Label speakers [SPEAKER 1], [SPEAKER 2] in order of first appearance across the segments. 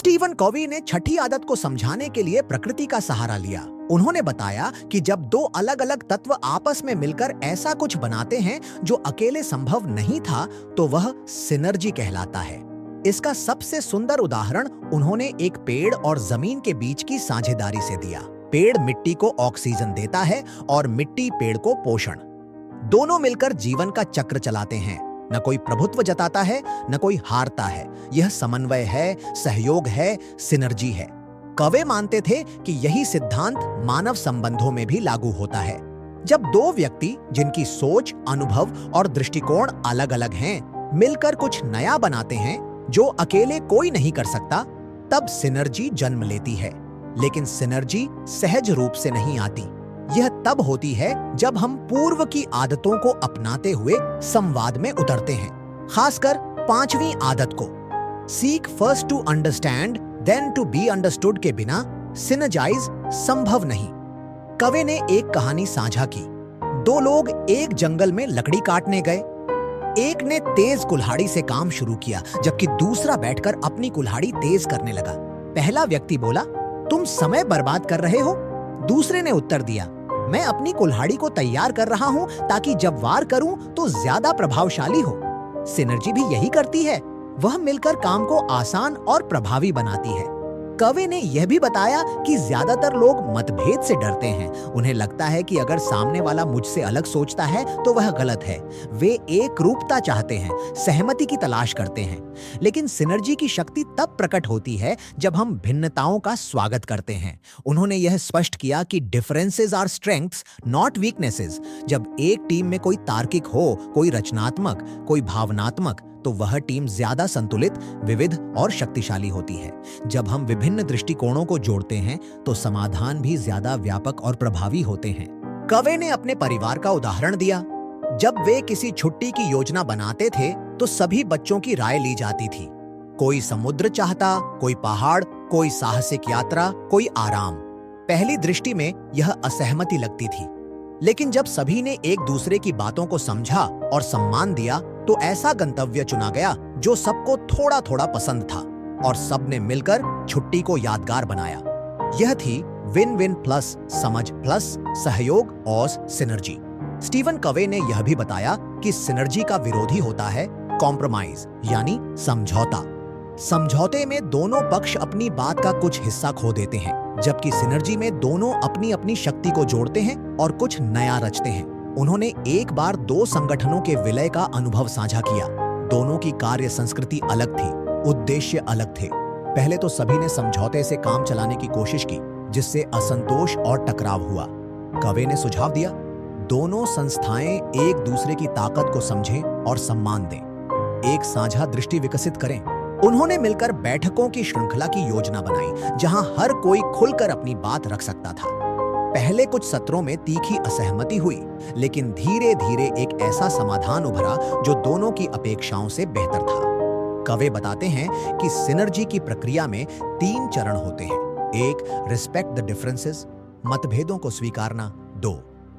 [SPEAKER 1] Steven Covey ने छठी आदत को समझाने के लिए प्रकृति का सहारा लिया। उन्होंने बताया कि जब दो अलग-अलग तत्व आपस में मिलकर ऐसा कुछ बनाते हैं जो अकेले संभव नहीं था, तो वह सिनर्जी कहलाता है। इसका सबसे सुंदर उदाहरण उन्होंने एक पेड़ और जमीन के बीच की साझेदारी से दिया। पेड़ मिट्टी को ऑक्सीजन देता है और मिट्टी पेड़ को पोषण। दोनों मिलकर जीवन का चक्र चलाते हैं। न कोई प्रभुत्व जताता है, न कोई हारता है। यह समन्वय है, सहयोग है, सिनर्जी है। कवे मानते थे कि यही सिद्धांत मानव संबंधों में भी लागू होता है। जब दो व्यक्ति जिनकी सोच, अनुभव और दृष्टिकोण अलग-अलग हैं, मिलकर कुछ नया बनाते हैं जो अकेले कोई नहीं कर सकता, तब सिनर्जी जन्म लेती है। लेकिन सिनर्जी सहज रूप से नहीं आती। यह तब होती है जब हम पूर्व की आदतों को अपनाते हुए संवाद में उतरते हैं। खासकर 5वीं आदत को, seek first to understand then to be understood के बिना सिनर्जाइज संभव नहीं। कवे ने एक कहानी साझा की। दो लोग एक जंगल में लकड़ी काटने गए। एक ने तेज कुल्हाड़ी से काम शुरू किया, जबकि दूसरा बैठकर अपनी कुल्हाड़ी तेज करने लगा। पहला व्यक्ति बोला, तुम समय बर्बाद कर रहे हो। दूसरे ने उत्तर दिया, मैं अपनी कुल्हाड़ी को तैयार कर रहा हूं ताकि जब वार करूं तो ज्यादा प्रभावशाली हो। सिनर्जी भी यही करती है। वह मिलकर काम को आसान और प्रभावी बनाती है। कवे ने यह भी बताया कि ज्यादातर लोग मतभेद से डरते हैं। उन्हें लगता है कि अगर सामने वाला मुझसे अलग सोचता है तो वह गलत है। वे एक रूपता चाहते हैं, सहमति की तलाश करते हैं। लेकिन सिनर्जी की शक्ति तब प्रकट होती है जब हम भिन्नताओं का स्वागत करते हैं। उन्होंने यह स्पष्ट किया कि differences are strengths, not weaknesses. जब एक टीम में कोई तार्किक हो, कोई रचनात्मक, कोई भावनात्मक, तो वह टीम ज्यादा संतुलित, विविध और शक्तिशाली होती है। जब हम विभिन्न दृष्टिकोणों को जोड़ते हैं तो समाधान भी ज्यादा व्यापक और प्रभावी होते हैं। कवे ने अपने परिवार का उदाहरण दिया। जब वे किसी छुट्टी की योजना बनाते थे तो सभी बच्चों की राय ली जाती थी। कोई समुद्र चाहता, कोई पहाड़, कोई साहसिक यात्रा, कोई आराम। पहली दृष्टि में यह असहमति लगती थी, लेकिन जब सभी ने एक दूसरे की बातों को समझा और सम्मान दिया तो ऐसा गंतव्य चुना गया जो सबको थोड़ा थोड़ा पसंद था, और सबने मिलकर छुट्टी को यादगार बनाया। यह थी विन विन प्लस समझ प्लस सहयोग और सिनर्जी। स्टीवन कवे ने यह भी बताया कि सिनर्जी का विरोधी होता है कॉम्प्रोमाइज, यानी समझौता। समझौते में दोनों पक्ष अपनी बात का कुछ हिस्सा खो देते हैं, जबकि सिनर्जी में दोनों अपनी अपनी शक्ति को जोड़ते हैं और कुछ नया रचते हैं। उन्होंने एक बार दो संगठनों के विलय का अनुभव साझा किया। दोनों की कार्य संस्कृति अलग थी, उद्देश्य अलग थे। पहले तो सभी ने समझौते से काम चलाने की कोशिश की, जिससे असंतोष और टकराव हुआ। कवे ने सुझाव दिया, दोनों संस्थाएं एक दूसरे की ताकत को समझें और सम्मान दें, एक साझा दृष्टि विकसित करें। उन्होंने मिलकर बैठकों की श्रृंखला की योजना बनाई, जहां हर कोई खुलकर अपनी बात रख सकता था। पहले कुछ सत्रों में तीखी असहमति हुई, लेकिन धीरे धीरे एक ऐसा समाधान उभरा जो दोनों की अपेक्षाओं से बेहतर था। कवे बताते हैं कि सिनर्जी की प्रक्रिया में 3 चरण होते हैं। 1, रिस्पेक्ट द डिफरेंसेस, मतभेदों को स्वीकारना। 2,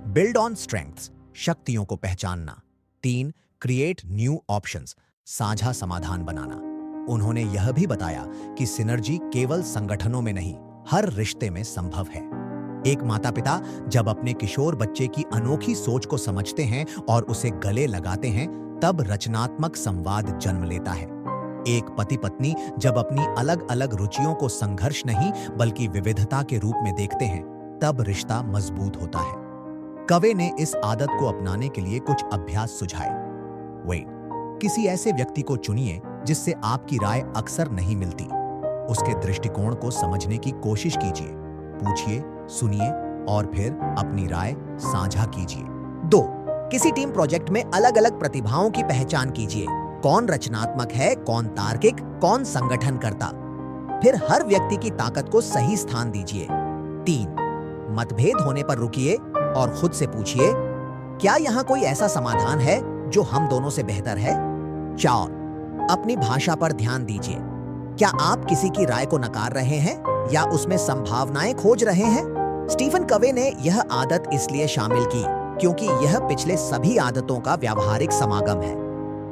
[SPEAKER 1] बिल्ड ऑन स्ट्रेंथ्स, शक्तियों को पहचानना। 3, क्रिएट न्यू ऑप्शंस, साझा समाधान बनाना। उन्होंने यह भी बताया कि सिनर्जी केवल संगठनों में नहीं, हर रिश्ते में संभव है। एक माता-पिता जब अपने किशोर बच्चे की अनोखी सोच को समझते हैं और उसे गले लगाते हैं, तब रचनात्मक संवाद जन्म लेता है। एक पति-पत्नी जब अपनी अलग-अलग रुचियों को संघर्ष नहीं बल्कि विविधता के रूप में देखते हैं, तब रिश्ता मजबूत होता है। कवे ने इस आदत को अपनाने के लिए कुछ अभ्यास सुझाए। किसी ऐसे व्यक्ति को चुनिए जिससे आपकी राय अक्सर नहीं मिलती। उसके दृष्टिकोण को समझने की कोशिश कीजिए, पूछिए, सुनिए और फिर अपनी राय साझा कीजिए। 2, किसी टीम प्रोजेक्ट में अलग-अलग प्रतिभाओं की पहचान कीजिए। कौन रचनात्मक है, कौन तार्किक, कौन संगठन करता। फिर हर व्यक्ति की ताकत को सही स्थान दीजिए। 3, मतभेद होने पर रुकिए और खुद से पूछिए, क्या यहाँ कोई ऐसा समाधान है जो हम दोनों से बेहतर है। 4, अपनी भाषा पर ध्यान दीजिए। क्या आप किसी की राय को नकार रहे हैं या उसमें संभावनाएं खोज रहे हैं? स्टीफन कवे ने यह आदत इसलिए शामिल की क्योंकि यह पिछले सभी आदतों का व्यावहारिक समागम है।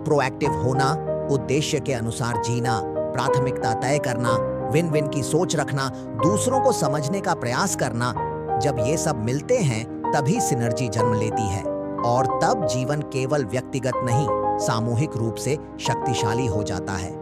[SPEAKER 1] प्रोएक्टिव होना, उद्देश्य के अनुसार जीना, प्राथमिकता तय करना, विन विन की सोच रखना, दूसरों को समझने का प्रयास करना, जब ये सब मिलते हैं तभी सिनर्जी जन्म लेती है और तब जीवन केवल व्यक्तिगत नहीं, सामूहिक रूप से शक्तिशाली हो जाता है।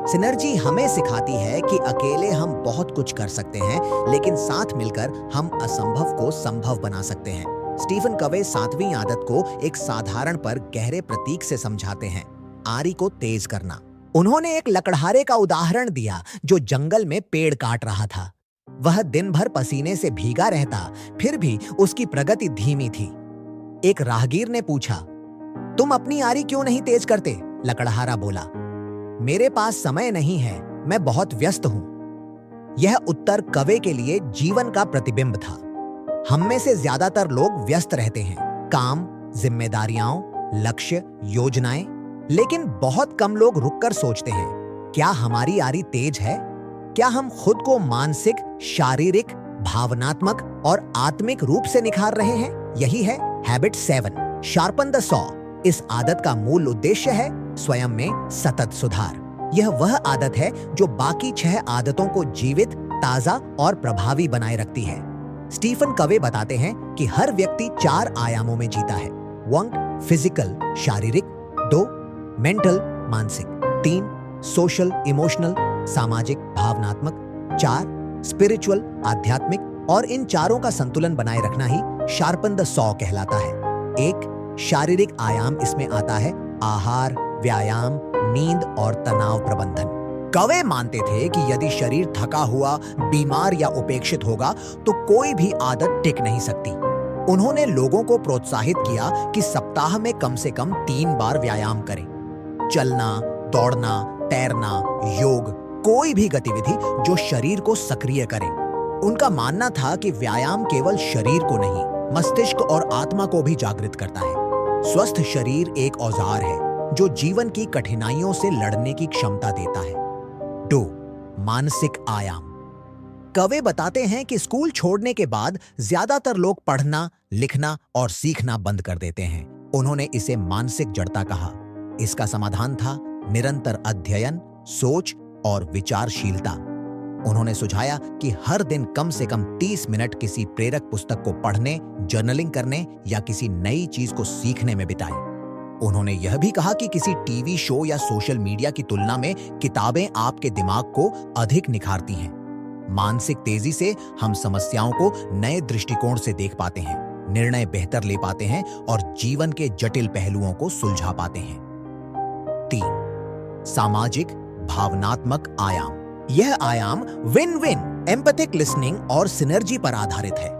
[SPEAKER 1] सिनर्जी हमें सिखाती है कि अकेले हम बहुत कुछ कर सकते हैं, लेकिन साथ मिलकर हम असंभव को संभव बना सकते हैं। स्टीफन कवे 7वीं आदत को एक साधारण पर गहरे प्रतीक से समझाते हैं, आरी को तेज करना। उन्होंने एक लकड़हारे का उदाहरण दिया जो जंगल में पेड़ काट रहा था। वह दिन भर पसीने से भीगा रहता, फिर भी उसकी प्रगति धीमी थी। एक राहगीर ने पूछा, तुम अपनी आरी क्यों नहीं तेज करते? लकड़हारा बोला, मेरे पास समय नहीं है, मैं बहुत व्यस्त हूं। यह उत्तर कवे के लिए जीवन का प्रतिबिंब था। हम में से ज्यादातर लोग व्यस्त रहते हैं, काम, जिम्मेदारियां, लक्ष्य, योजनाएं, लेकिन बहुत कम लोग रुककर सोचते हैं, क्या हमारी आरी तेज है? क्या हम खुद को मानसिक, शारीरिक, भावनात्मक और आत्मिक रूप से निखार रहे हैं? यही है हैबिट 7, शार्पन द सॉ। इस आदत का मूल उद्देश्य है स्वयं में सतत सुधार। यह वह आदत है जो बाकी 6 आदतों को जीवित, ताजा और प्रभावी बनाए रखती है। स्टीफन कवे बताते हैं कि हर व्यक्ति 4 आयामों में जीता है। 1 फिजिकल, शारीरिक, 2 मेंटल, मानसिक, 3 सोशल, इमोशनल, सामाजिक, भावनात्मक, 4 स्पिरिचुअल, आध्यात्मिक, और इन चारों का संतुलन बनाए रखना ही शार्पन द सॉ कहलाता है। 1 शारीरिक आयाम इसमें आता है आहार, व्यायाम, नींद और तनाव प्रबंधन। कवे मानते थे कि यदि शरीर थका हुआ, बीमार या उपेक्षित होगा तो कोई भी आदत टिक नहीं सकती। उन्होंने लोगों को प्रोत्साहित किया कि सप्ताह में कम से कम 3 बार व्यायाम करें। चलना, दौड़ना, तैरना, योग, कोई भी गतिविधि जो शरीर को सक्रिय करे। उनका मानना था कि व्यायाम केवल शरीर को नहीं, मस्तिष्क और आत्मा को भी जागृत करता है। स्वस्थ शरीर एक औजार है जो जीवन की कठिनाइयों से लड़ने की क्षमता देता है। 2 मानसिक आयाम। कवे बताते हैं कि स्कूल छोड़ने के बाद ज्यादातर लोग पढ़ना, लिखना और सीखना बंद कर देते हैं। उन्होंने इसे मानसिक जड़ता कहा। इसका समाधान था निरंतर अध्ययन, सोच और विचारशीलता। उन्होंने सुझाया कि हर दिन कम से कम 30 मिनट किसी प्रेरक पुस्तक को पढ़ने, जर्नलिंग करने या किसी नई चीज को सीखने में बिताएं। उन्होंने यह भी कहा कि किसी टीवी शो या सोशल मीडिया की तुलना में किताबें आपके दिमाग को अधिक निखारती हैं। मानसिक तेजी से हम समस्याओं को नए दृष्टिकोण से देख पाते हैं, निर्णय बेहतर ले पाते हैं और जीवन के जटिल पहलुओं को सुलझा पाते हैं। 3 सामाजिक, भावनात्मक आयाम। यह आयाम विन विन, एम्पैथिक लिसनिंग और सिनर्जी पर आधारित है।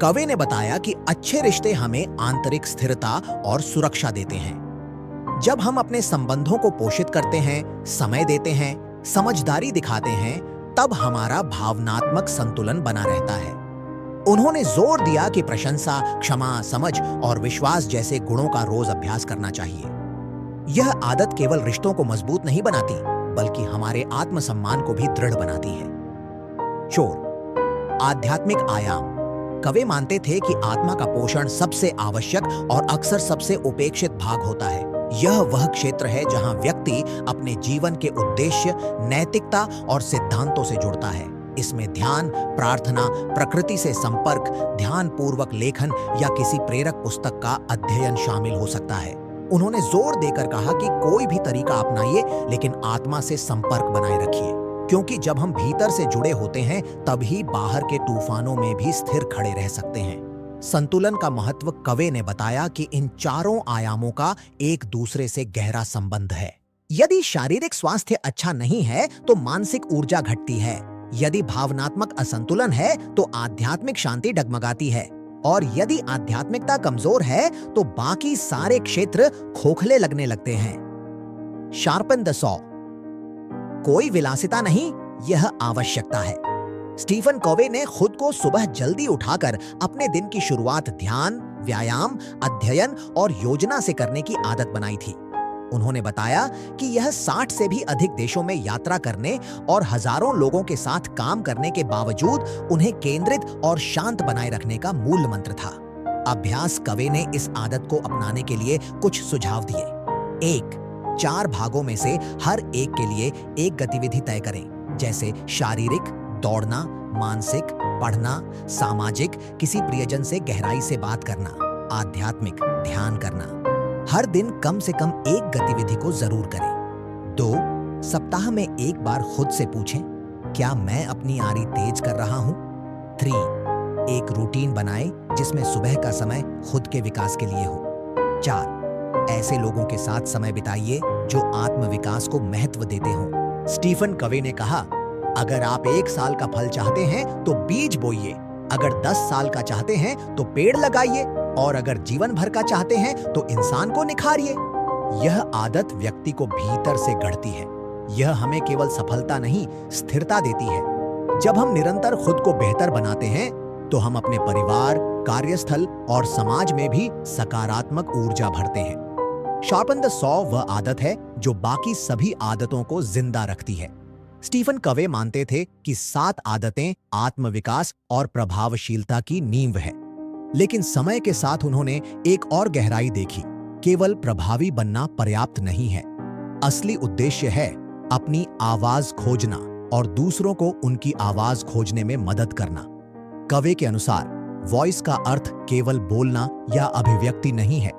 [SPEAKER 1] कवे ने बताया कि अच्छे रिश्ते हमें आंतरिक स्थिरता और सुरक्षा देते हैं। जब हम अपने संबंधों को पोषित करते हैं, समय देते हैं, समझदारी दिखाते हैं, तब हमारा भावनात्मक संतुलन बना रहता है। उन्होंने जोर दिया कि प्रशंसा, क्षमा, समझ और विश्वास जैसे गुणों का रोज अभ्यास करना चाहिए। यह आदत केवल रिश्तों को मजबूत नहीं बनाती, बल्कि हमारे आत्मसम्मान को भी दृढ़ बनाती है। 4 आध्यात्मिक आयाम। कवे मानते थे कि आत्मा का पोषण सबसे आवश्यक और अक्सर सबसे उपेक्षित भाग होता है। यह वह क्षेत्र है जहां व्यक्ति अपने जीवन के उद्देश्य, नैतिकता और सिद्धांतों से जुड़ता है। इसमें ध्यान, प्रार्थना, प्रकृति से संपर्क, ध्यानपूर्वक लेखन या किसी प्रेरक पुस्तक का अध्ययन शामिल हो सकता है। उन्होंने जोर देकर कहा कि कोई भी तरीका अपनाइए, लेकिन आत्मा से संपर्क बनाए रखिए, क्योंकि जब हम भीतर से जुड़े होते हैं तभी बाहर के तूफानों में भी स्थिर खड़े रह सकते हैं। संतुलन का महत्व कवे ने बताया कि इन चारों आयामों का एक दूसरे से गहरा संबंध है। यदि शारीरिक स्वास्थ्य अच्छा नहीं है तो मानसिक ऊर्जा घटती है। यदि भावनात्मक असंतुलन है तो आध्यात्मिक शांति डगमगाती है, और यदि आध्यात्मिकता कमजोर है तो बाकी सारे क्षेत्र खोखले लगने लगते हैं। Sharpen the saw. कोई विलासिता नहीं, यह आवश्यकता है। स्टीफन कवे ने खुद को सुबह जल्दी उठाकर अपने दिन की शुरुआत ध्यान, व्यायाम, अध्ययन और योजना से करने की आदत बनाई थी। उन्होंने बताया कि यह 60 से भी अधिक देशों में यात्रा करने और हजारों लोगों के साथ काम करने के बावजूद उन्हें केंद्रित और शांत बनाए रखने का मूल मंत्र था। अभ्यास कवे ने इस आदत को अपनाने के लिए कुछ सुझाव दिए। 1 4 भागों में से हर एक के लिए एक गतिविधि तय करें। जैसे शारीरिक, दौड़ना, मानसिक, पढ़ना, सामाजिक, किसी प्रियजन से गहराई से बात करना, आध्यात्मिक, ध्यान करना। हर दिन कम से कम एक गतिविधि को जरूर करें। 2. सप्ताह में एक बार खुद से पूछें, क्या मैं अपनी आरी तेज कर रहा हूं? 3. एक रूटीन बनाएं जिसमें सुबह का समय खुद के विकास के लिए हो। 4. ऐसे लोगों के साथ समय बिताइए जो आत्मविकास को महत्व देते हों। स्टीफन कवे ने कहा, अगर आप 1 साल का फल चाहते हैं तो बीज बोइए, अगर 10 साल का चाहते हैं तो पेड़ लगाइए, और अगर जीवन भर का चाहते हैं तो इंसान को निखारिए। यह आदत व्यक्ति को भीतर से गढ़ती है। यह हमें केवल सफलता नहीं, स्थिरता देती है। जब हम निरंतर खुद को बेहतर बनाते हैं तो हम अपने परिवार, कार्यस्थल और समाज में भी सकारात्मक ऊर्जा भरते हैं। शार्पन द सॉ वह आदत है जो बाकी सभी आदतों को जिंदा रखती है। स्टीफन कवे मानते थे कि 7 आदतें आत्मविकास और प्रभावशीलता की नींव है। लेकिन समय के साथ उन्होंने एक और गहराई देखी। केवल प्रभावी बनना पर्याप्त नहीं है। असली उद्देश्य है अपनी आवाज खोजना और दूसरों को उनकी आवाज खोजने में मदद करना। कवे के अनुसार वॉइस का अर्थ केवल बोलना या अभिव्यक्ति नहीं है।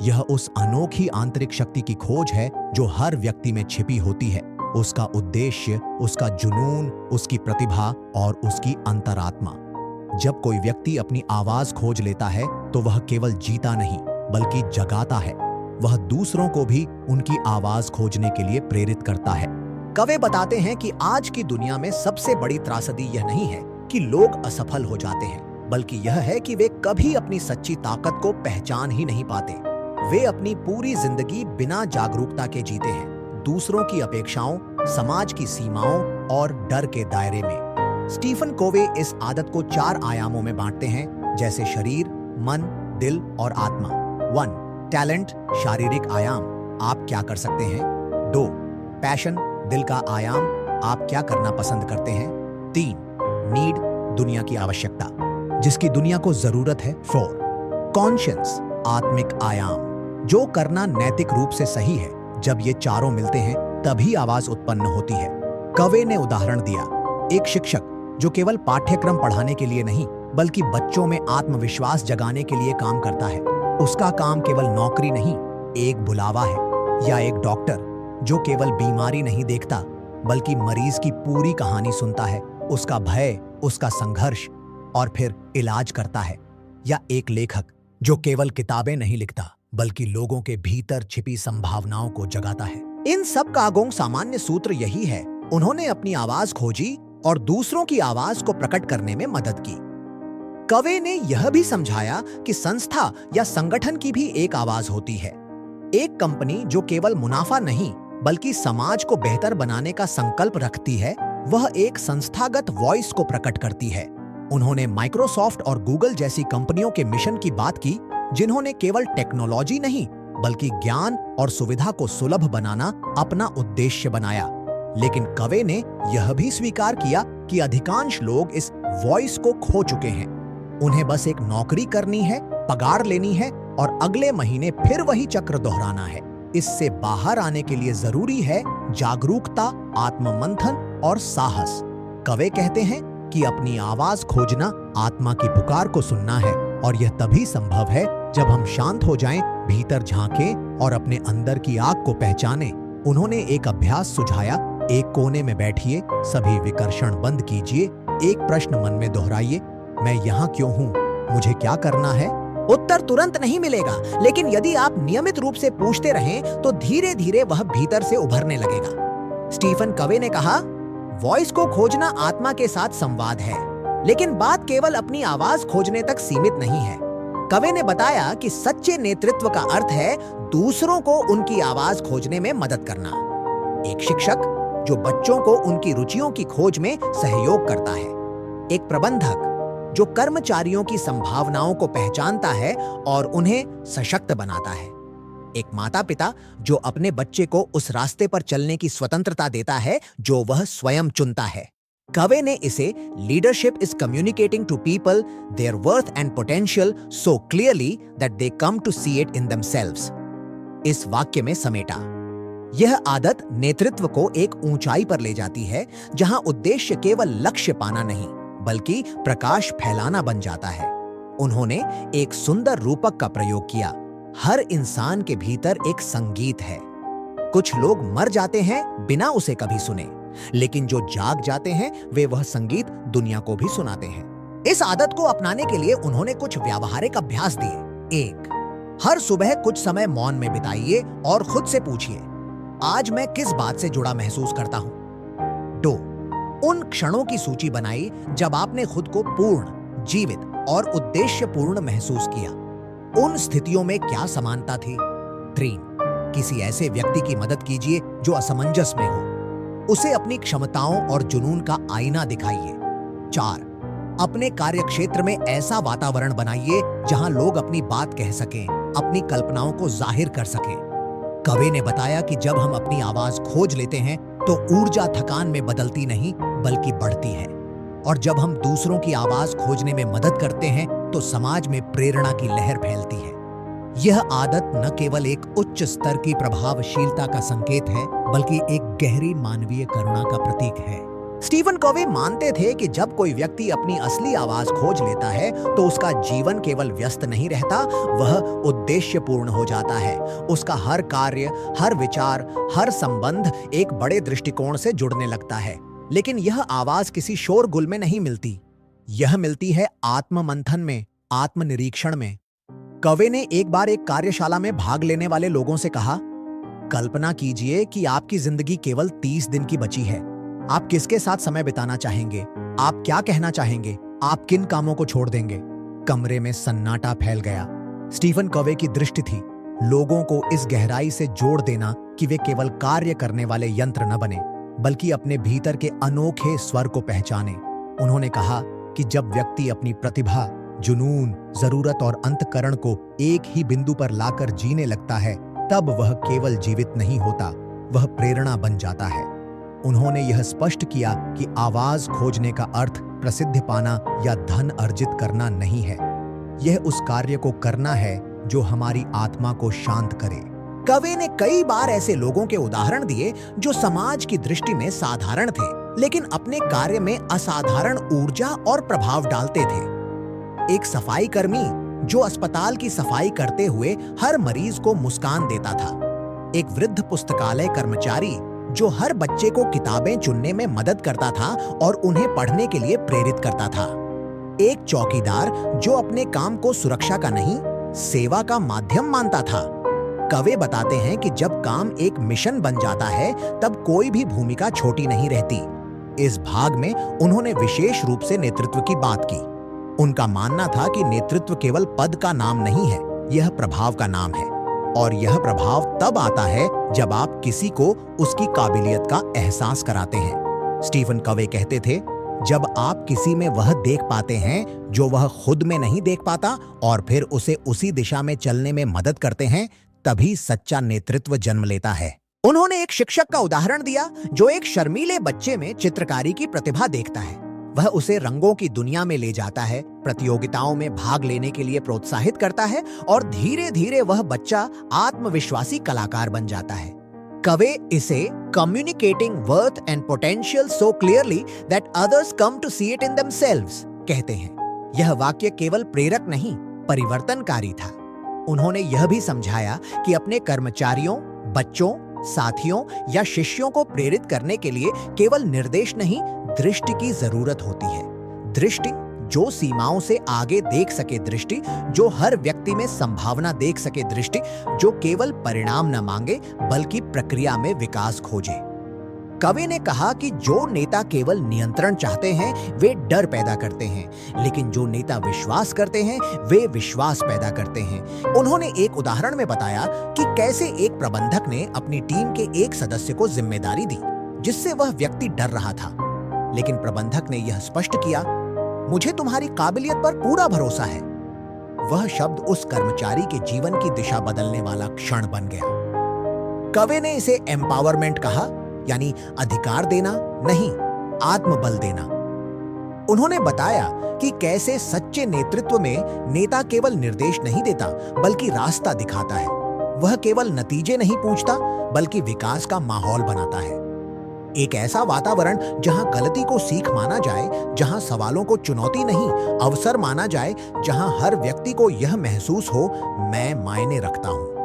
[SPEAKER 1] यह उस अनोखी आंतरिक शक्ति की खोज है जो हर व्यक्ति में छिपी होती है। उसका उद्देश्य, उसका जुनून, उसकी प्रतिभा और उसकी अंतरात्मा। जब कोई व्यक्ति अपनी आवाज खोज लेता है तो वह केवल जीता नहीं बल्कि जगाता है। वह दूसरों को भी उनकी आवाज खोजने के लिए प्रेरित करता है। कवे बताते हैं कि आज की दुनिया में सबसे बड़ी त्रासदी यह नहीं है कि लोग असफल हो जाते हैं, बल्कि यह है कि वे कभी अपनी सच्ची ताकत को पहचान ही नहीं पाते। वे अपनी पूरी जिंदगी बिना जागरूकता के जीते हैं, दूसरों की अपेक्षाओं, समाज की सीमाओं और डर के दायरे में। स्टीफन कोवे इस आदत को 4 आयामों में बांटते हैं, जैसे शरीर, मन, दिल और आत्मा। 1. टैलेंट, शारीरिक आयाम, आप क्या कर सकते हैं। 2. पैशन, दिल का आयाम, आप क्या करना पसंद करते हैं। 3. नीड, दुनिया की आवश्यकता, जिसकी दुनिया को जरूरत है। 4. कॉन्शियंस, आत्मिक आयाम, जो करना नैतिक रूप से सही है। जब ये चारों मिलते हैं तभी आवाज उत्पन्न होती है। कवे ने उदाहरण दिया, एक शिक्षक जो केवल पाठ्यक्रम पढ़ाने के लिए नहीं बल्कि बच्चों में आत्मविश्वास जगाने के लिए काम करता है। उसका काम केवल नौकरी नहीं, एक बुलावा है। या एक डॉक्टर जो केवल बीमारी नहीं देखता बल्कि मरीज की पूरी कहानी सुनता है, उसका भय, उसका संघर्ष और फिर इलाज करता है। या एक लेखक जो केवल किताबें नहीं लिखता बल्कि लोगों के भीतर छिपी संभावनाओं को जगाता है। इन सब का सामान्य सूत्र यही है, उन्होंने अपनी आवाज खोजी और दूसरों की आवाज को प्रकट करने में मदद की। कवे ने यह भी समझाया कि संस्था या संगठन की भी एक आवाज होती है। एक कंपनी जो केवल मुनाफा नहीं बल्कि समाज को बेहतर बनाने का संकल्प रखती है, वह एक संस्थागत वॉइस को प्रकट करती है। उन्होंने माइक्रोसॉफ्ट और गूगल जैसी कंपनियों के मिशन की बात की, जिन्होंने केवल टेक्नोलॉजी नहीं बल्कि ज्ञान और सुविधा को सुलभ बनाना अपना उद्देश्य बनाया। लेकिन कवे ने यह भी स्वीकार किया कि अधिकांश लोग इस वॉइस को खो चुके हैं। उन्हें बस एक नौकरी करनी है, पगार लेनी है और अगले महीने फिर वही चक्र दोहराना है। इससे बाहर आने के लिए जरूरी है जागरूकता, आत्ममंथन और साहस। कवे कहते हैं कि अपनी आवाज खोजना आत्मा की पुकार को सुनना है और यह तभी संभव है जब हम शांत हो जाएं, भीतर झांकें और अपने अंदर की आग को पहचानें। उन्होंने एक अभ्यास सुझाया, एक कोने में बैठिए, सभी विकर्षण बंद कीजिए, एक प्रश्न मन में दोहराइए, मैं यहाँ क्यों हूँ, मुझे क्या करना है। उत्तर तुरंत नहीं मिलेगा, लेकिन यदि आप नियमित रूप से पूछते रहें तो धीरे धीरे वह भीतर से उभरने लगेगा। स्टीफन कवे ने कहा, वॉइस को खोजना आत्मा के साथ संवाद है, लेकिन बात केवल अपनी आवाज खोजने तक सीमित नहीं है। कवे ने बताया कि सच्चे नेतृत्व का अर्थ है दूसरों को उनकी आवाज खोजने में मदद करना। एक शिक्षक जो बच्चों को उनकी रुचियों की खोज में सहयोग करता है। एक प्रबंधक जो कर्मचारियों की संभावनाओं को पहचानता है और उन्हें सशक्त बनाता है। एक माता पिता जो अपने बच्चे को उस रास्ते पर चलने की स्वतंत्रता देता है जो वह स्वयं चुनता है। कवे ने इसे leadership is communicating to people their worth and potential so clearly that they come to see it in themselves इस वाक्य में समेटा। यह आदत नेतृत्व को एक ऊंचाई पर ले जाती है जहां उद्देश्य केवल लक्ष्य पाना नहीं बल्कि प्रकाश फैलाना बन जाता है। उन्होंने एक सुंदर रूपक का प्रयोग किया। हर इंसान के भीतर एक संगीत है। कुछ लोग मर जाते हैं बिना उसे कभी सुने, लेकिन जो जाग जाते हैं वे वह संगीत दुनिया को भी सुनाते हैं। इस आदत को अपनाने के लिए उन्होंने कुछ व्यावहारिक अभ्यास दिए। 1. हर सुबह कुछ समय मौन में बिताइए और खुद से पूछिए, आज मैं किस बात से जुड़ा महसूस करता हूं। 2. उन क्षणों की सूची बनाई जब आपने खुद को पूर्ण, जीवित और उद्देश्यपूर्ण महसूस किया। उन स्थितियों में क्या समानता थी। 3. किसी ऐसे व्यक्ति की मदद कीजिए जो असमंजस में हो। उसे अपनी क्षमताओं और जुनून का आईना दिखाइए। 4. अपने कार्यक्षेत्र में ऐसा वातावरण बनाइए जहां लोग अपनी बात कह सकें, अपनी कल्पनाओं को जाहिर कर सकें। कवे ने बताया कि जब हम अपनी आवाज खोज लेते हैं तो ऊर्जा थकान में बदलती नहीं बल्कि बढ़ती है, और जब हम दूसरों की आवाज खोजने में मदद करते हैं तो समाज में प्रेरणा की लहर फैलती है। यह आदत न केवल एक उच्च स्तर की प्रभावशीलता का संकेत है बल्कि एक गहरी मानवीय करुणा का प्रतीक है। स्टीफन कवे मानते थे कि जब कोई व्यक्ति अपनी असली आवाज खोज लेता है तो उसका जीवन केवल व्यस्त नहीं रहता, वह उद्देश्यपूर्ण हो जाता है। उसका हर कार्य, हर विचार, हर संबंध एक बड़े दृष्टिकोण से जुड़ने लगता है। लेकिन यह आवाज किसी शोरगुल में नहीं मिलती। यह मिलती है आत्ममंथन में, आत्मनिरीक्षण में। कवे ने एक बार एक कार्यशाला में भाग लेने वाले लोगों से कहा, कल्पना कीजिए कि आपकी जिंदगी केवल 30 दिन की बची है। आप किसके साथ समय बिताना चाहेंगे? आप क्या कहना चाहेंगे? आप किन कामों को छोड़ देंगे? कमरे में सन्नाटा फैल गया। स्टीफन कवे की दृष्टि थी लोगों को इस गहराई से जोड़ देना कि वे केवल कार्य करने वाले यंत्र न बने बल्कि अपने भीतर के अनोखे स्वर को पहचाने। उन्होंने कहा कि जब व्यक्ति अपनी प्रतिभा, जुनून, जरूरत और अंतःकरण को एक ही बिंदु पर लाकर जीने लगता है तब वह केवल जीवित नहीं होता, वह प्रेरणा बन जाता है। उन्होंने यह स्पष्ट किया कि आवाज खोजने का अर्थ प्रसिद्धि पाना या धन अर्जित करना नहीं है। यह उस कार्य को करना है जो हमारी आत्मा को शांत करे। कवे ने कई बार ऐसे लोगों के उदाहरण दिए जो समाज की दृष्टि में साधारण थे लेकिन अपने कार्य में असाधारण ऊर्जा और प्रभाव डालते थे। एक सफाई कर्मी जो अस्पताल की सफाई करते हुए हर मरीज को मुस्कान देता था। एक वृद्ध पुस्तकालय कर्मचारी जो हर बच्चे को किताबें चुनने में मदद करता था और उन्हें पढ़ने के लिए प्रेरित करता था। एक चौकीदार जो अपने काम को सुरक्षा का नहीं, सेवा का माध्यम मानता था। कवे बताते हैं कि जब काम एक मिशन बन जाता है तब कोई भी भूमिका छोटी नहीं रहती। इस भाग में उन्होंने विशेष रूप से नेतृत्व की बात की। उनका मानना था कि नेतृत्व केवल पद का नाम नहीं है, यह प्रभाव का नाम है, और यह प्रभाव तब आता है जब आप किसी को उसकी काबिलियत का एहसास कराते हैं। स्टीफन कवे कहते थे, जब आप किसी में वह देख पाते हैं जो वह खुद में नहीं देख पाता और फिर उसे उसी दिशा में चलने में मदद करते हैं, तभी सच्चा नेतृत्व जन्म लेता है। उन्होंने एक शिक्षक का उदाहरण दिया जो एक शर्मीले बच्चे में चित्रकारी की प्रतिभा देखता है। वह उसे रंगों की दुनिया में ले जाता है, प्रतियोगिताओं में भाग लेने के लिए प्रोत्साहित करता है और धीरे धीरे वह बच्चा आत्मविश्वासी कलाकार बन जाता है। कवे इसे communicating worth and potential so clearly that others come to see it in themselves कहते हैं। यह वाक्य केवल प्रेरक नहीं, परिवर्तनकारी था। उन्होंने यह भी समझाया कि अपने कर्मचारियों, बच्चों, साथियों या शिष्यों को प्रेरित करने के लिए केवल निर्देश नहीं, दृष्टि की जरूरत होती है। दृष्टि जो सीमाओं से आगे देख सके, दृष्टि जो हर व्यक्ति में संभावना देख सके, दृष्टि जो केवल परिणाम न मांगे बल्कि प्रक्रिया में विकास खोजे। कवि ने कहा कि जो नेता केवल नियंत्रण चाहते हैं वे डर पैदा करते हैं, लेकिन जो नेता विश्वास करते हैं वे विश्वास पैदा करते हैं। उन्होंने एक उदाहरण में बताया कि कैसे एक प्रबंधक ने अपनी टीम के एक सदस्य को जिम्मेदारी दी जिससे वह व्यक्ति डर रहा था, लेकिन प्रबंधक ने यह स्पष्ट किया, मुझे तुम्हारी काबिलियत पर पूरा भरोसा है। वह शब्द उस कर्मचारी के जीवन की दिशा बदलने वाला क्षण बन गया। कवे ने इसे एम्पावरमेंट कहा, यानी अधिकार देना नहीं, आत्मबल देना। उन्होंने बताया कि कैसे सच्चे नेतृत्व में नेता केवल निर्देश नहीं देता बल्कि रास्ता दिखाता है। वह केवल नतीजे नहीं पूछता, बल्कि विकास का माहौल बनाता है। एक ऐसा वातावरण जहां गलती को सीख माना जाए, जहां सवालों को चुनौती नहीं, अवसर माना जाए, जहां हर व्यक्ति को यह महसूस हो, मैं मायने रखता हूं।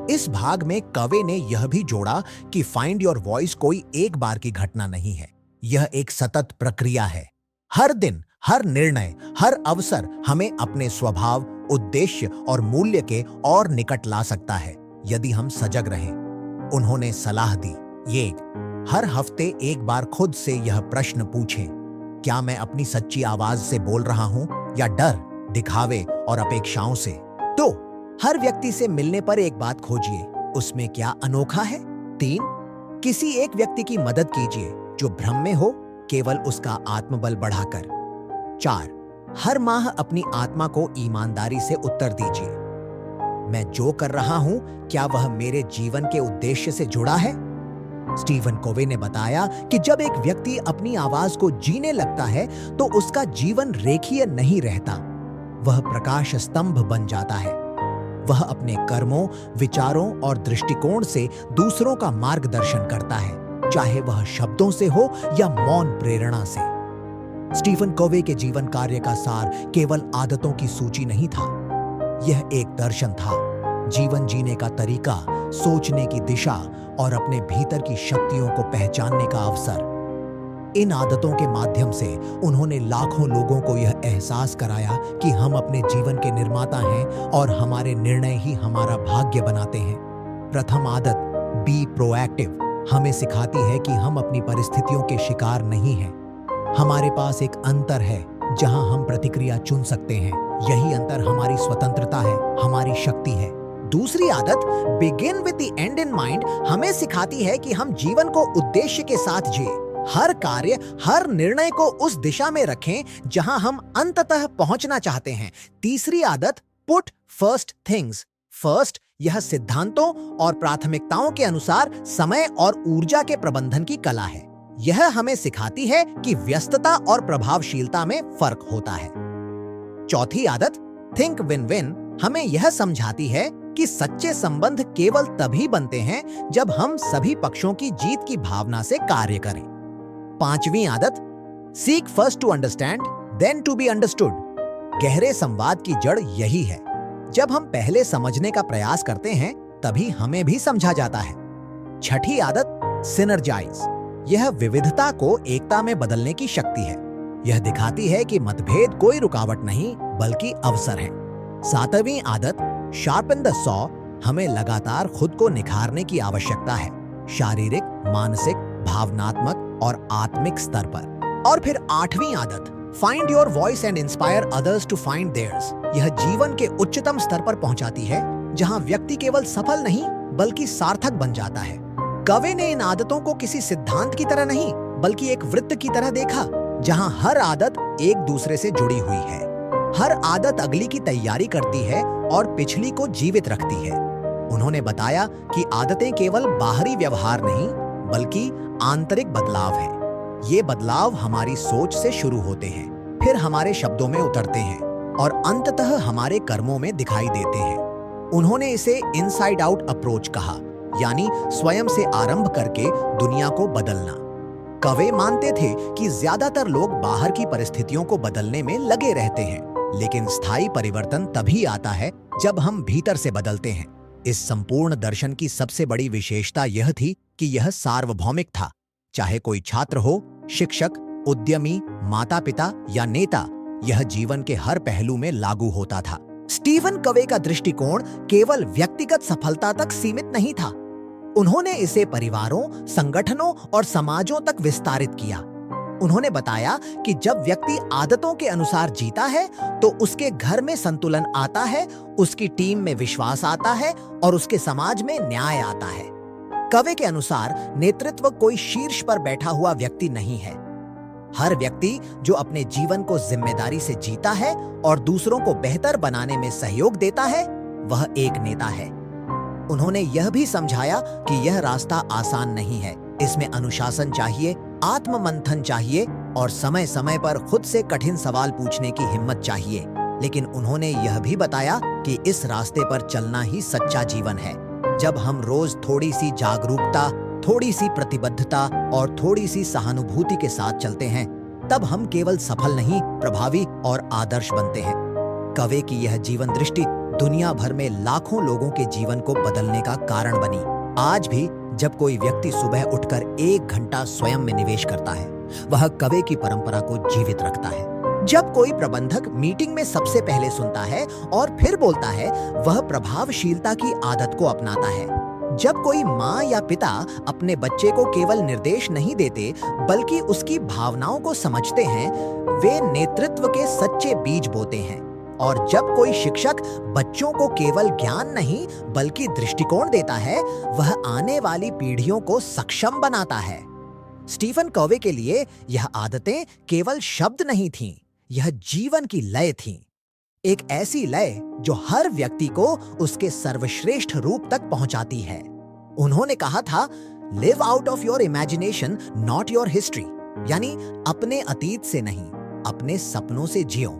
[SPEAKER 1] इस भाग में कवे ने यह भी जोड़ा कि फाइंड योर वॉइस कोई एक बार की घटना नहीं है, यह एक सतत प्रक्रिया है। हर दिन, हर निर्णय, हर अवसर हमें अपने स्वभाव, उद्देश्य और मूल्य के और निकट ला सकता है, यदि हम सजग रहें। उन्होंने सलाह दी, ये हर हफ्ते एक बार खुद से यह प्रश्न पूछें, क्या मैं अपनी सच्ची आवाज से बोल रहा हूं या डर, दिखावे और अपेक्षाओं से? तो हर व्यक्ति से मिलने पर एक बात खोजिए, उसमें क्या अनोखा है? 3, किसी एक व्यक्ति की मदद कीजिए जो भ्रम में हो, केवल उसका आत्मबल बढ़ाकर। 4, हर माह अपनी आत्मा को ईमानदारी से उत्तर दीजिए, मैं जो कर रहा हूं क्या वह मेरे जीवन के उद्देश्य से जुड़ा है? स्टीफन कोवे ने बताया कि जब एक व्यक्ति अपनी आवाज को जीने लगता है तो उसका जीवन रेखीय नहीं रहता, वह प्रकाश स्तंभ बन जाता है। वह अपने कर्मों, विचारों और दृष्टिकोण से दूसरों का मार्गदर्शन करता है, चाहे वह शब्दों से हो या मौन प्रेरणा से। स्टीफन कोवे के जीवन कार्य का सार केवल आदतों की सूची नहीं था, यह एक दर्शन था, जीवन जीने का तरीका, सोचने की दिशा और अपने भीतर की शक्तियों को पहचानने का अवसर। इन आदतों के माध्यम से उन्होंने लाखों लोगों को यह एहसास कराया कि हम अपने जीवन के निर्माता हैं और हमारे निर्णय ही हमारा भाग्य बनाते हैं। प्रथम आदत, बी प्रोएक्टिव, हमें सिखाती है कि हम अपनी परिस्थितियों के शिकार नहीं हैं। हमारे पास एक अंतर है जहां हम प्रतिक्रिया चुन सकते हैं। यही अंतर हमारी स्वतंत्रता है, हमारी शक्ति है। दूसरी आदत, begin with the and in mind, हमें सिखाती है कि हम जीवन को उद्देश्य के साथ जिए। हर कार्य, हर निर्णय को उस दिशा में रखें जहां हम अंततः पहुंचना चाहते हैं। तीसरी आदत, पुट फर्स्ट थिंग्स फर्स्ट, यह सिद्धांतों और प्राथमिकताओं के अनुसार समय और ऊर्जा के प्रबंधन की कला है। यह हमें सिखाती है कि व्यस्तता और प्रभावशीलता में फर्क होता है। चौथी आदत, थिंक विन विन, हमें यह समझाती है कि सच्चे संबंध केवल तभी बनते हैं जब हम सभी पक्षों की जीत की भावना से कार्य करें। पांचवी आदत, seek first to understand then to be understood, गहरे संवाद की जड़ यही है। जब हम पहले समझने का प्रयास करते हैं तभी हमें भी समझा जाता है। छठी आदत, सिनर्जाइज, यह विविधता को एकता में बदलने की शक्ति है। यह दिखाती है कि मतभेद कोई रुकावट नहीं बल्कि अवसर है। सातवीं आदत, शार्पन द सॉ, हमें लगातार खुद को निखारने की आवश्यकता है, शारीरिक, मानसिक, भावनात्मक और आत्मिक स्तर पर। और फिर आठवीं आदत, find your voice and inspire others to find theirs, यह जीवन के उच्चतम स्तर पर पहुंचाती है जहां व्यक्ति केवल सफल नहीं बल्कि सार्थक बन जाता है। कवे ने इन आदतों को किसी सिद्धांत की तरह नहीं बल्कि एक वृत्त की तरह देखा जहां हर आदत एक दूसरे से जुड़ी हुई है। हर आदत अगली की तैयारी करती है और पिछली को जीवित रखती है। उन्होंने बताया कि आदतें केवल बाहरी व्यवहार नहीं बल्कि आंतरिक बदलाव है। ये बदलाव हमारी सोच से शुरू होते हैं, फिर हमारे शब्दों में उतरते हैं और अंततः हमारे कर्मों में दिखाई देते हैं। उन्होंने इसे इनसाइड आउट अप्रोच कहा, यानी स्वयं से आरंभ करके दुनिया को बदलना। कवे मानते थे कि ज्यादातर लोग बाहर की परिस्थितियों को बदलने में लगे रहते हैं, लेकिन स्थायी परिवर्तन तभी आता है जब हम भीतर से बदलते हैं। इस संपूर्ण दर्शन की सबसे बड़ी विशेषता यह थी कि यह सार्वभौमिक था। चाहे कोई छात्र हो, शिक्षक, उद्यमी, माता-पिता या नेता, यह जीवन के हर पहलू में लागू होता था। स्टीफन कवे का दृष्टिकोण केवल व्यक्तिगत सफलता तक सीमित नहीं था। उन्होंने इसे परिवारों, संगठनों और समाजों तक विस्तारित किया। उन्होंने बताया कि जब व्यक्ति आदतों के अनुसार जीता है तो उसके घर में संतुलन आता है, उसकी टीम में विश्वास आता है और उसके समाज में न्याय आता है। कवे के अनुसार नेतृत्व कोई शीर्ष पर बैठा हुआ व्यक्ति नहीं है। हर व्यक्ति जो अपने जीवन को जिम्मेदारी से जीता है और दूसरों को बेहतर बनाने में सहयोग देता है, वह एक नेता है। उन्होंने यह भी समझाया कि यह रास्ता आसान नहीं है, इसमें अनुशासन चाहिए, आत्ममंथन चाहिए और समय समय पर खुद से कठिन सवाल पूछने की हिम्मत चाहिए। लेकिन उन्होंने यह भी बताया कि इस रास्ते पर चलना ही सच्चा जीवन है। जब हम रोज थोड़ी सी जागरूकता, थोड़ी सी प्रतिबद्धता और थोड़ी सी सहानुभूति के साथ चलते हैं, तब हम केवल सफल नहीं, प्रभावी और आदर्श बनते हैं। कवे की यह जीवन दृष्टि दुनिया भर में लाखों लोगों के जीवन को बदलने का कारण बनी। आज भी जब कोई व्यक्ति सुबह उठकर 1 घंटा स्वयं में निवेश करता है, वह कवे की परंपरा को जीवित रखता है। जब कोई प्रबंधक मीटिंग में सबसे पहले सुनता है और फिर बोलता है, वह प्रभावशीलता की आदत को अपनाता है। जब कोई माँ या पिता अपने बच्चे को केवल निर्देश नहीं देते, बल्कि उसकी भावनाओं को समझते हैं, वे नेतृत्व के सच्चे बीज बोते हैं। और जब कोई शिक्षक बच्चों को केवल ज्ञान नहीं, बल्कि दृष्टिकोण देता है, वह आने वाली पीढ़ियों को सक्षम बनाता है। स्टीफन कवे के लिए यह आदतें केवल शब्द नहीं थीं, यह जीवन की लय थीं। एक ऐसी लय जो हर व्यक्ति को उसके सर्वश्रेष्ठ रूप तक पहुंचाती है। उन्होंने कहा था, live out of your imagination, not your history. यानी अपने अतीत से नहीं, अपने सपनों से जियो।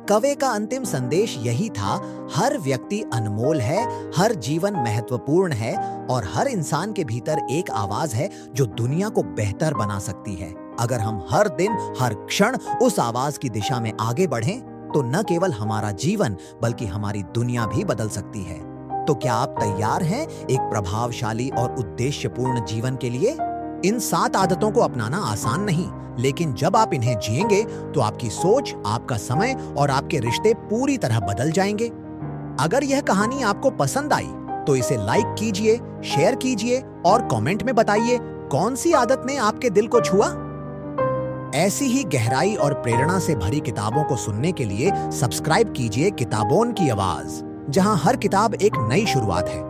[SPEAKER 1] कवे का अंतिम संदेश यही था, हर व्यक्ति अनमोल है, हर जीवन महत्वपूर्ण है और हर इंसान के भीतर एक आवाज है जो दुनिया को बेहतर बना सकती है। अगर हम हर दिन, हर क्षण उस आवाज की दिशा में आगे बढ़ें, तो न केवल हमारा जीवन बल्कि हमारी दुनिया भी बदल सकती है। तो क्या आप तैयार हैं एक प्रभावशाली और उद्देश्यपूर्ण जीवन के लिए? इन 7 आदतों को अपनाना आसान नहीं, लेकिन जब आप इन्हें जिएंगे तो आपकी सोच, आपका समय और आपके रिश्ते पूरी तरह बदल जाएंगे। अगर यह कहानी आपको पसंद आई तो इसे लाइक कीजिए, शेयर कीजिए और कमेंट में बताइए कौन सी आदत ने आपके दिल को छुआ। ऐसी ही गहराई और प्रेरणा से भरी किताबों को सुनने के लिए सब्सक्राइब कीजिए किताबों की आवाज, जहां हर किताब एक नई शुरुआत है।